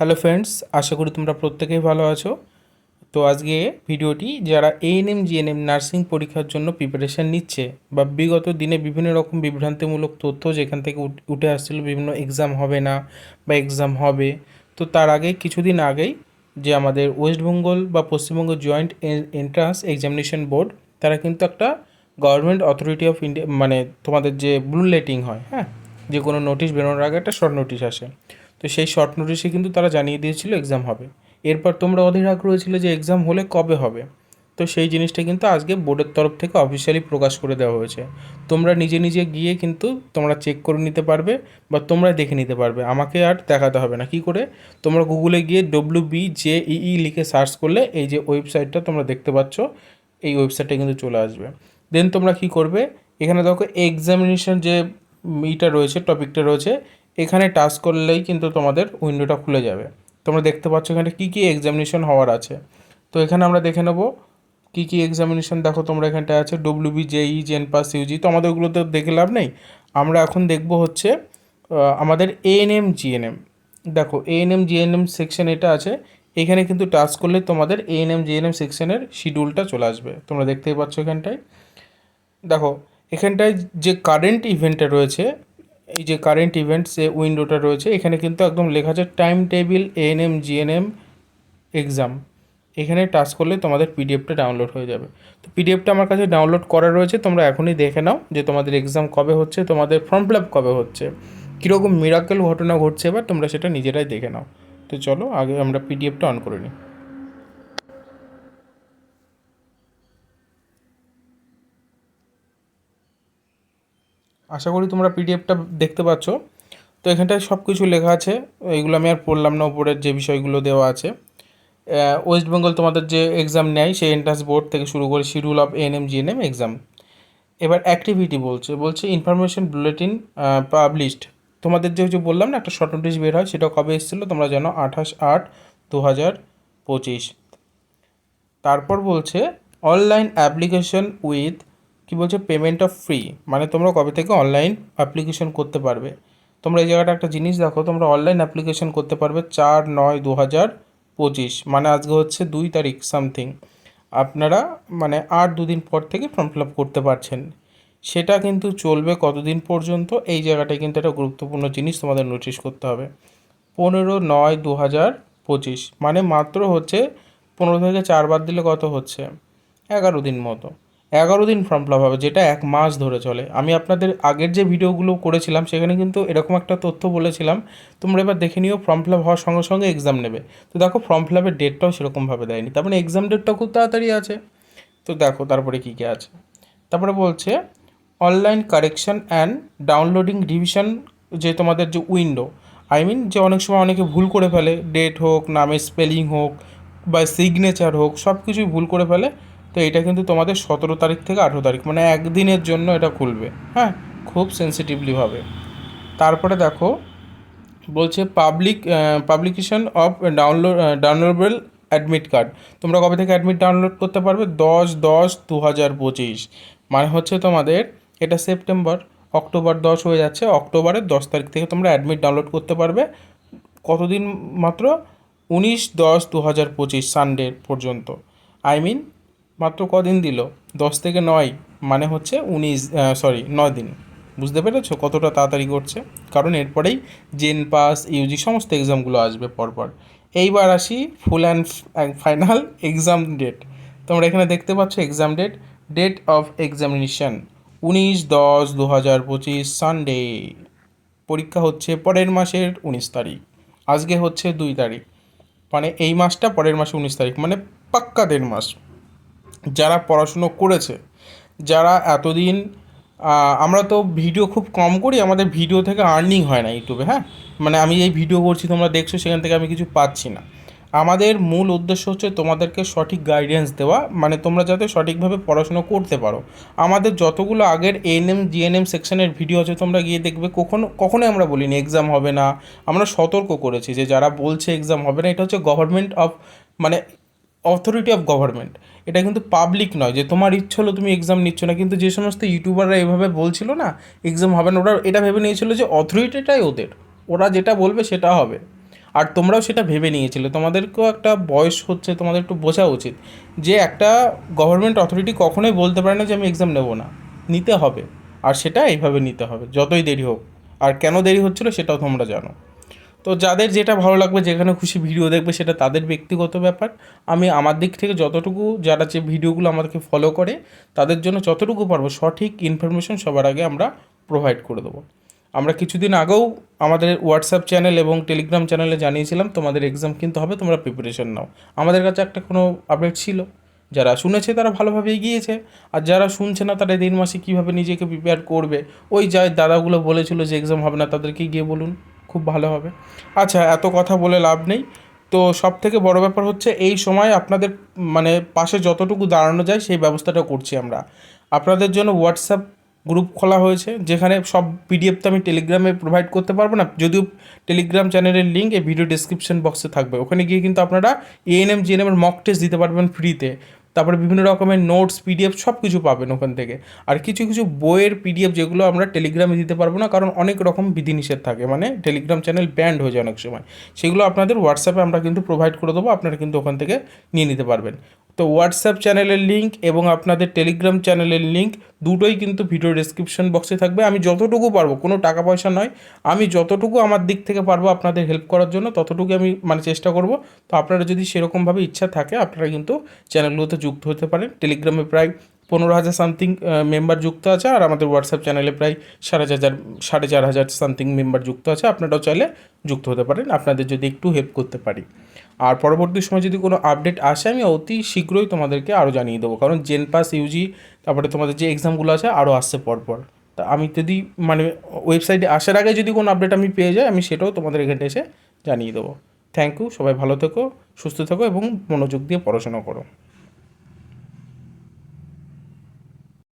Hello friends, আশা করি তোমরা প্রত্যেকেই ভালো আছো। তো আজকে ভিডিওটি যারা এএনএম জিএনএম নার্সিং পরীক্ষার জন্য প্রিপারেশান নিচ্ছে বা বিগত দিনে বিভিন্ন রকম বিভ্রান্তিমূলক তথ্য যেখান থেকে উঠে আসছিল, বিভিন্ন এক্সাম হবে না বা এক্সাম হবে। তো তার আগে কিছুদিন আগেই যে আমাদের ওয়েস্ট বেঙ্গল বা Paschimbanga joint entrance examination board, তারা কিন্তু একটা গভর্নমেন্ট অথরিটি অফ ইন্ডিয়া, মানে তোমাদের যে বুলেটিন হয়, হ্যাঁ, যে কোনো নোটিশ বেরোনোর আগে একটা শর্ট নোটিশ আসে। তো সেই শর্ট নোটিশে কিন্তু তারা জানিয়ে দিয়েছিল এক্সাম হবে। এরপর তোমরা অধীর আগ্রহী ছিলে যে এক্সাম হলে কবে হবে। তো সেই জিনিসটা কিন্তু আজকে বোর্ডের তরফ থেকে অফিসিয়ালি প্রকাশ করে দেওয়া হয়েছে। তোমরা নিজে নিজে গিয়ে কিন্তু তোমরা চেক করে নিতে পারবে বা তোমরা দেখে নিতে পারবে, আমাকে আর দেখাতে হবে না। কি করে? তোমরা গুগলে গিয়ে WBJEE লিখে সার্চ করলে এই যে ওয়েবসাইটটা তোমরা দেখতে পাচ্ছ, এই ওয়েবসাইটটা কিন্তু চলে আসবে। দেন তোমরা কি করবে, এখানে দেখো এক্সামিনেশন যে ইটা রয়েছে, টপিকটা রয়েছে, এখানে টাচ করলেই কিন্তু তোমাদের উইন্ডোটা খুলে যাবে। তোমরা দেখতে পাচ্ছ এখানে কী কী এক্সামিনেশন হওয়ার আছে। তো এখানে আমরা দেখে নেব কী কী এক্সামিনেশন। দেখো তোমরা এখানটায় আছে WBJEE, জেনপাস, ইউজি। তো আমাদের ওগুলো তো দেখে লাভ নেই। আমরা এখন দেখব হচ্ছে আমাদের এএনএম জিএনএম। দেখো এএনএম জিএনএম সেকশন এটা আছে, এখানে কিন্তু টাচ করলে তোমাদের এএনএম জিএনএম সেকশনের শিডিউলটা চলে আসবে। তোমরা দেখতেই পাচ্ছ এখানটায়। দেখো এখানটায় যে কারেন্ট ইভেন্টটা রয়েছে, এই যে কারেন্ট ইভেন্টস যে উইন্ডোটা রয়েছে, এখানে কিন্তু একদম লেখা আছে time table ANM GNM exam. এখানে টাচ করলে তোমাদের পিডিএফটা ডাউনলোড হয়ে যাবে। তো পিডিএফটা আমার কাছে ডাউনলোড করা রয়েছে, তোমরা এখনই দেখে নাও যে তোমাদের এক্সাম কবে হচ্ছে, তোমাদের ফর্ম ফিল আপ কবে হচ্ছে, কীরকম মিরাকেল ঘটনা ঘটছে, এবার তোমরা সেটা নিজেরাই দেখে নাও। তো চলো আগে আমরা পিডিএফটা অন করে নিই। আশা করি তোমরা পিডিএফটা দেখতে পাচ্ছ। তো এখানটায় সব কিছু লেখা আছে, এইগুলো আমি আর পড়লাম না, উপরের যে বিষয়গুলো দেওয়া আছে। ওয়েস্ট বেঙ্গল তোমাদের যে এক্সাম নেয় সেই এন্ট্রান্স বোর্ড থেকে শুরু করে schedule of ANM GNM exam. এবার অ্যাক্টিভিটি বলছে ইনফরমেশন বুলেটিন পাবলিশড। তোমাদের যে বললাম না একটা শর্ট নোটিশ বের হয়, সেটা কবে এসেছিলো তোমরা জানো, 28/8/2025। তারপর বলছে অনলাইন অ্যাপ্লিকেশন উইথ, কি বলছে, পেমেন্ট অফ ফ্রি, মানে তোমরা কবে থেকে অনলাইন অ্যাপ্লিকেশন করতে পারবে। তোমরা এই জায়গাটা একটা জিনিস দেখো, তোমরা অনলাইন অ্যাপ্লিকেশন করতে পারবে 4/9/2025, মানে আজকে হচ্ছে 2 তারিখ সামথিং। আপনারা মানে আর 2 দিন পর থেকে ফর্ম ফিল আপ করতে পারছেন। সেটা কিন্তু চলবে কতদিন পর্যন্ত, এই জায়গাটায় কিন্তু একটা গুরুত্বপূর্ণ জিনিস তোমাদের নোটিশ করতে হবে। 15/9/2025, মানে মাত্র হচ্ছে 15 থেকে 4 বাদ দিলে কত হচ্ছে, 11 দিন মতো। 11 দিন ফর্ম ফিল আপ হবে, যেটা 1 মাস ধরে চলে। আমি আপনাদের আগের যে ভিডিওগুলো করেছিলাম সেখানে কিন্তু এরকম একটা তথ্য বলেছিলাম। তোমরা এবার দেখে নিও, ফর্ম ফিল আপ হওয়ার সঙ্গে সঙ্গে এক্সাম নেবে। তো দেখো ফর্ম ফিল আপের ডেটটাও সেরকমভাবে দেয়নি, তার মানে এক্সাম ডেটটাও খুব তাড়াতাড়ি আছে। তো দেখো তারপরে কী কী আছে। তারপরে বলছে online correction and downloading revision, যে তোমাদের যে উইন্ডো, যে অনেক সময় অনেকে ভুল করে ফেলে, ডেট হোক, নামের স্পেলিং হোক বা সিগনেচার হোক, সব কিছুই ভুল করে ফেলে। তো এটা কিন্তু তোমাদের 17 তারিখ থেকে 18 তারিখ, মানে একদিনের জন্য এটা খুলবে, হ্যাঁ, খুব সেন্সিটিভলিভাবে। তারপরে দেখো বলছে publication of downloadable admit card. তোমরা কবে থেকে অ্যাডমিট ডাউনলোড করতে পারবে, 10/10/2025, মানে হচ্ছে তোমাদের এটা সেপ্টেম্বর, অক্টোবর 10 হয়ে যাচ্ছে, অক্টোবরের 10 তারিখ থেকে তোমরা অ্যাডমিট ডাউনলোড করতে পারবে। কতদিন মাত্র, 19/10/2025 সানডে পর্যন্ত। মাত্র কদিন দিল, 10 থেকে 9, মানে হচ্ছে 9 দিন। বুঝতে পেরেছো কতটা তাড়াতাড়ি করছে, কারণ এরপরেই জেন পাস, ইউজি সমস্ত এক্সামগুলো আসবে পরপর। এইবার আসি full and final exam date. তোমরা এখানে দেখতে পাচ্ছ exam date, date of examination 19/10/2025 Sunday. পরীক্ষা হচ্ছে পরের মাসের 19 তারিখ, আজকে হচ্ছে 2 তারিখ, মানে এই মাসটা পরের মাসে 19 তারিখ, মানে পাক্কা 1.5 মাস। যারা পড়াশুনো করেছে, যারা এতদিন, আমরা তো ভিডিও খুব কম করি, আমাদের ভিডিও থেকে আর্নিং হয় না ইউটিউবে, হ্যাঁ, মানে আমি এই ভিডিও করছি তোমরা দেখছো, সেখান থেকে আমি কিছু পাচ্ছি না। আমাদের মূল উদ্দেশ্য হচ্ছে তোমাদেরকে সঠিক গাইডেন্স দেওয়া, মানে তোমরা যাতে সঠিকভাবে পড়াশুনো করতে পারো। আমাদের যতগুলো আগের এএনএম জিএনএম সেকশনের ভিডিও আছে তোমরা গিয়ে দেখবে, কখনোই আমরা বলিনি এক্সাম হবে না। আমরা সতর্ক করেছি যে যারা বলছে এক্সাম হবে না, এটা হচ্ছে গভর্নমেন্ট অফ, মানে অথরিটি অফ গভর্নমেন্ট। এটা কিন্তু পাবলিক নয় যে তোমার ইচ্ছে হলো তুমি এক্সাম নিচ্ছ না। কিন্তু যে সমস্ত ইউটিউবাররা এভাবে বলছিল না এক্সাম হবে না, ওরা এটা ভেবে নিয়েছিল যে অথরিটিটাই ওদের, ওরা যেটা বলবে সেটা হবে। আর তোমরাও সেটা ভেবে নিয়েছিলে। তোমাদেরকেও একটা বয়স হচ্ছে, তোমাদের একটু বোঝা উচিত যে একটা গভর্নমেন্ট অথরিটি কখনোই বলতে পারে না যে আমি এক্সাম নেবো না, নিতে হবে। আর সেটা এইভাবে নিতে হবে যতই দেরি হোক। আর কেন দেরি হচ্ছিলো সেটাও তোমরা জানো। তো যাদের যেটা ভালো লাগবে, যেখানে খুশি ভিডিও দেখবে, সেটা তাদের ব্যক্তিগত ব্যাপার। আমি আমার দিক থেকে যতটুকু, যারা যে ভিডিওগুলো আমাদেরকে ফলো করে তাদের জন্য যতটুকু পারবো সঠিক ইনফরমেশন সবার আগে আমরা প্রোভাইড করে দেবো। আমরা কিছুদিন আগেও আমাদের হোয়াটসঅ্যাপ চ্যানেল এবং টেলিগ্রাম চ্যানেলে জানিয়েছিলাম তোমাদের এক্সাম কিন্তু হবে, তোমরা প্রিপারেশন নাও। আমাদের কাছে একটা কোনো আপডেট ছিল, যারা শুনেছে তারা ভালোভাবে এগিয়েছে, আর যারা শুনছে না তারা 1.5 মাসে কীভাবে নিজেকে প্রিপেয়ার করবে, ওই যা দাদাগুলো বলেছিল যে এক্সাম হবে না তাদেরকে গিয়ে বলুন, খুব ভালো হবে। আচ্ছা, এত কথা বলে লাভ নেই। তো সব থেকে বড় ব্যাপার হচ্ছে এই সময় আপনাদের মানে পাশে যতটুকু দাঁড়ানো যায় সেই ব্যবস্থাটা করছি আমরা। আপনাদের জন্য হোয়াটসঅ্যাপ গ্রুপ খোলা হয়েছে, যেখানে সব পিডিএফ তো আমি টেলিগ্রামে প্রোভাইড করতে পারবো না, যদিও টেলিগ্রাম চ্যানেলের লিঙ্ক এই ভিডিও ডিসক্রিপশন বক্সে থাকবে। ওখানে গিয়ে কিন্তু আপনারা এএনএম জিএনএমের মক টেস্ট দিতে পারবেন ফ্রিতে। তারপরে বিভিন্ন রকমের নোটস, পিডিএফ সব কিছু পাবেন ওখান থেকে। আর কিছু কিছু বইয়ের পিডিএফ যেগুলো আমরা টেলিগ্রামে দিতে পারবো না, কারণ অনেক রকম বিধিনিষেধ থাকে, মানে টেলিগ্রাম চ্যানেল ব্যান্ড হয়ে যায় অনেক সময়। সেগুলো আপনাদের হোয়াটসঅ্যাপে আমরা কিন্তু প্রোভাইড করে দেবো, আপনারা কিন্তু ওখান থেকে নিয়ে নিতে পারবেন। তো হোয়াটসঅ্যাপ চ্যানেলের লিঙ্ক এবং আপনাদের টেলিগ্রাম চ্যানেলের লিঙ্ক দুটোই কিন্তু ভিডিও ডেসক্রিপশন বক্সে থাকবে। আমি যতটুকু পারবো, কোনো টাকা পয়সা নয়, আমি যতটুকু আমার দিক থেকে পারবো আপনাদের হেল্প করার জন্য ততটুকু আমি মানে চেষ্টা করব। তো আপনারা যদি সেরকমভাবে ইচ্ছা থাকে আপনারা কিন্তু চ্যানেলগুলোতে যুক্ত হতে পারেন। টেলিগ্রামে প্রায় 15,000 সামথিং মেম্বার যুক্ত আছে, আর আমাদের হোয়াটসঅ্যাপ চ্যানেলে প্রায় 4,500 সামথিং মেম্বার যুক্ত আছে। আপনারাও চাইলে যুক্ত হতে পারেন, আপনাদের যদি একটু হেল্প করতে পারি। আর পরবর্তী সময় যদি কোনো আপডেট আসে আমি অতি শীঘ্রই তোমাদেরকে আরও জানিয়ে দেবো, কারণ জেন পাস, ইউজি, তারপরে তোমাদের যে এক্সামগুলো আছে আরও আসছে পরপর। তা আমি যদি মানে ওয়েবসাইটে আসার আগে যদি কোনো আপডেট আমি পেয়ে যাই, আমি সেটাও তোমাদের এখানে এসে জানিয়ে দেবো। থ্যাংক ইউ, সবাই ভালো থেকো, সুস্থ থেকো এবং মনোযোগ দিয়ে পড়াশোনা করো।